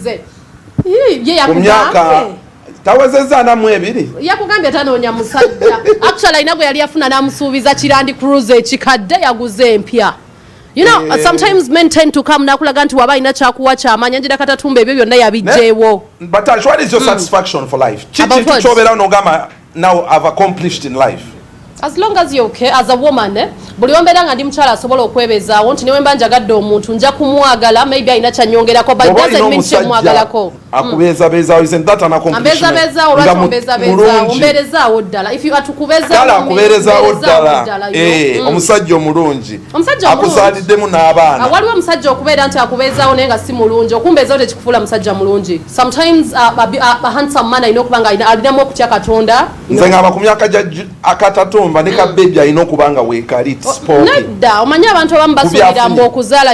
yaguze ye yakugamba tawezeza na mwebiri yakugambye tanoonya musajja actually inagwe yali afuna namusuubiza kirandi cruise ekikadde yaguze empya. You know, sometimes men tend to come nakulaga nti waba ina kyakuwa kyamanya Angella Katatumba ebyo byonna yabijjeewo. But what is your satisfaction for life? Chichi tuchobera onogama now I've accomplished in life. As long as you're okay as a woman, buli ombera nga ndi mukyala asobola okwebezaawo nti newe mba njagadde omuntu nja kumwagalako maybe ayina kyanyongerako but doesn't mean kyemwagalako. Akubezabezaawo isn't that an accomplishment? Ambezabezaawo omberezaawo ddala. If you are to kubeezaawo ddala. Omusajja omulungi. Akuzaliddemu n'abaana. Waliwo omusajja okubeera nti akubeezaawo naye nga si mulungi. Okumbeezaawo tekikufuula musajja mulungi. Sometimes a handsome man alina okuba nga alinamu okutya Katonda. Nze ngamba ku myaka gya Katatumba ne ka baby alina okuba nga weekali nedda omanyi abantu abamu basuubira mbu okuzaala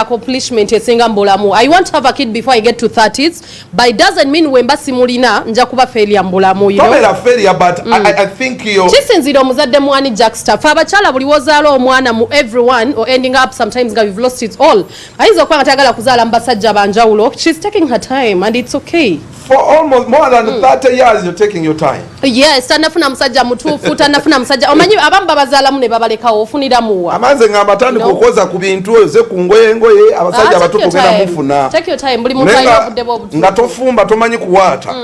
accomplishment esinga mu bulamu. I want to have a kid before I get to 30s but it doesn't mean wemba simulina nja kuba failure mu bulamu. Tobera failure but I think kisinzira omuzadde mwani Jackster fe abakyala buli wozaala omwana mu everyone or ending up sometimes nga we've lost it all ayinza okuba nga tayagala kuzaala mu basajja banjawulo. She's taking her time and it's okay. For almost more than 30 years you're taking your time. Yes, tanafuna musajja mutuufu tanafuna musajja omanyi abamu babazaalamu ne babalekawo ofunira muwa amanze ngamba tandika okukoza ku bintu ezo ku ngoye abasajja abatuufu genda mufuna. Take your time buli muntu alina obudde bw'obutuufu nga tofumba tomanyi kuwaata.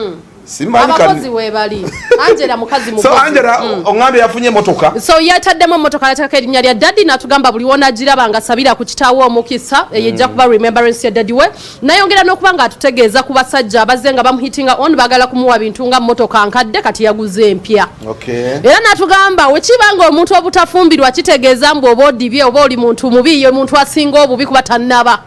Abakozi webali Angella mukazi mukozi. So Angella ongambe yafunye motoka. So yataddemu motoka nataka erinnya lya daddy natugamba buli wona giraba nga sabira ku kitaawo omukisa yejja kuba remembrance ya daddy we nayongera n'okuba nga atutegeeza ku basajja abazze nga bamuhitinga on bagala kumuwa bintu nga motoka nkadde kati yaguze empya. Era natugamba wekibanga omuntu obutafumbirwa kitegeeza mbu oba odibye oba oli muntu mubi ye muntu asinga obubi kuba tannaba.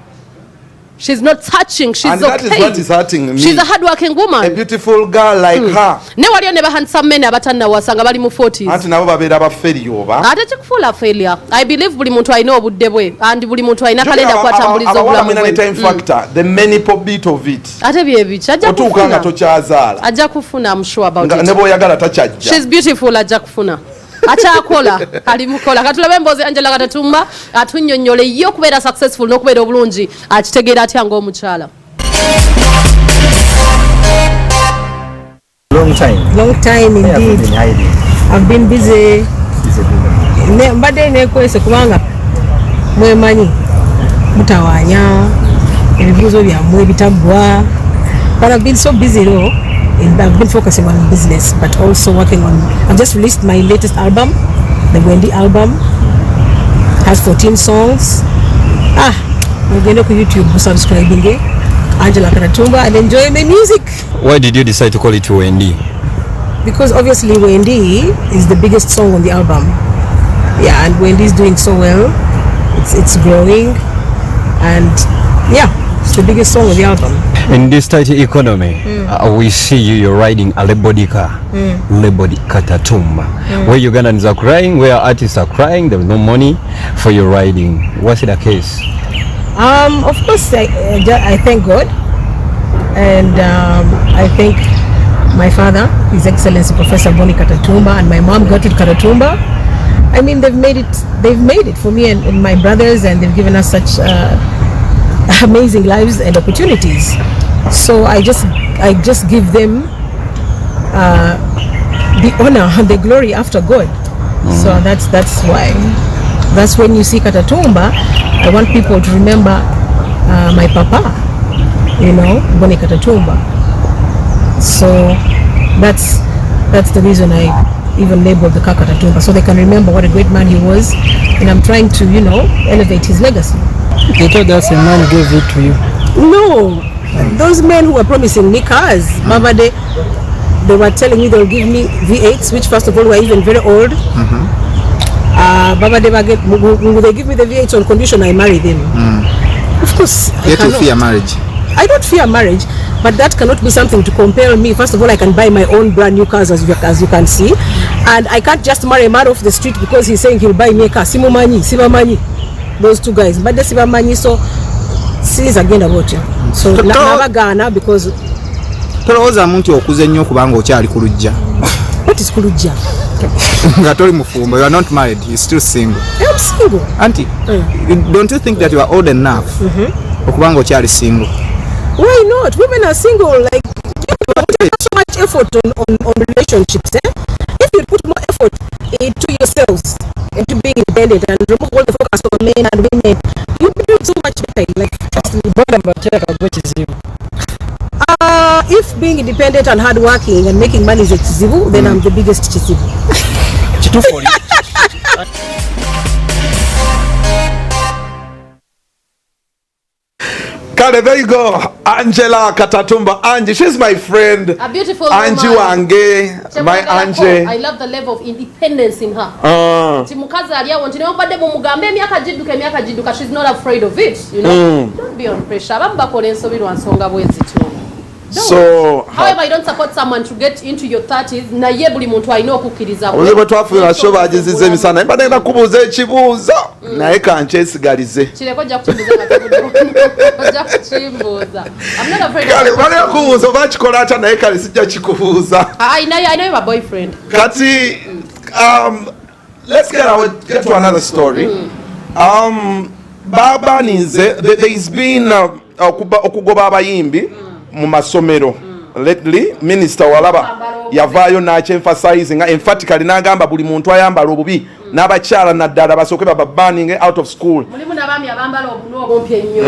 She's not touching. She's and okay. That is what is hurting me. She's a hard-working woman. A beautiful girl like her. Ne waliyo ne handsome men abatanna wasanga bali mu 40s. Ati nabo babeera ba failure oba. Ate kikufuula failure. I believe buli muntu alina obudde bwe and buli muntu alina kalenda kwatambuliza obulamu bwe. Time factor, the many bit of it. Ate byebichi ajja kufuna. Otuukanga tokyazaala. Ajja kufuna I'm sure about it. Ne bw'oyagala takyajja. She's beautiful ajja kufuna. Achakola alimukola katulabe mbozi Angella Katatumba atunnyonnyole yo kubeera successful n'okubeera obulungi akitegeera atya ng'omukyala. Long time indeed. I've been busy. Mbadde neekwese kubanga mwemanyi mutawaanya ebibuuzo byammwe ebitaggwa but I've been so busy though. I've been focusing on business, but also working on. I've just released my latest album, the Wendy album. Has 14 songs. We're going to YouTube, subscribing it. Angella Katatumba and enjoy my music. Why did you decide to call it Wendy? Because obviously Wendy is the biggest song on the album. Yeah, and Wendy is doing so well. It's growing, and yeah. It's the biggest song of the album. In this tight economy, we see you're riding a labody car, labody Katatumba, where Ugandans are crying, where artists are crying, there's no money for your riding. What's the case? Of course, I thank God, and I thank my father, His Excellency Professor Boni Katatumba, and my mom Gertrude Katatumba. I mean, they've made it for me and my brothers, and they've given us such amazing lives and opportunities. So I just give them the honor and the glory after God. So that's why. That's when you see Katatumba, I want people to remember my papa, Boni Katatumba. So that's the reason I even labeled the car Katatumba, so they can remember what a great man he was, and I'm trying to elevate his legacy. They told us a man gave it to you. No, those men who were promising me cars, they were telling me they'll give me V8s, which first of all were even very old. They give me the V8s on condition I marry them. Of course, you don't fear marriage. I don't fear marriage, but that cannot be something to compel me. First of all, I can buy my own brand new cars as you can see, and I can't just marry a man off the street because he's saying he'll buy me a car. Simamani. Those two guys, but that's Sibamani, so series again about you. So Navagana because Tolowooza muntu okuze nnyo kubanga okyali ku lujja. What is kulujja? Nga toli mufumbo, you are not married, you are still single. I'm single. Auntie, don't you think that you are old enough okubanga okyali single? Why not? Women are single. Like, you put so much effort on relationships. If you put more effort into yourselves, into being independent, and remove all the focus on men and women, you'll be doing so much better in life. If being independent and hardworking and making money is a chizibu, then I'm the biggest chizibu. Kale, there you go. Angella Katatumba. Angie, she's my friend. A beautiful Angie woman. Wange, my Angie. I love the level of independence in her. Timukazi aliya wanti neobadde mumugambe emyaka jidduka, she's not afraid of it, you know. Don't be on pressure. Abamu bakola ensobi lwa nsonga bwezi tu. So, however, I don't support someone to get into your 30s. Na ye buli muntu alina okukkiriza. Oze twafuira show bagizize emisana. Mbadde ngenda kubuuza ekibuuzo naye kankyesiggalize. Kireko ojja kukibuuza nga ojja kukimbuuza. I'm not afraid of Kale, bali okubuuza oba kikola atya naye kale sijja kikubuuza. I know your boyfriend. Kati, let's get to another story. Baba Ninze, there's been okugoba abayimbi mu masomero. Lately, Minister walaba yavaayo n'akyemphasize nga emphatically n'agamba buli muntu ayambala obubi n'abakyala naddala basooke baba banning out of school. Mulimu n'abaami abambala obubi ennyo.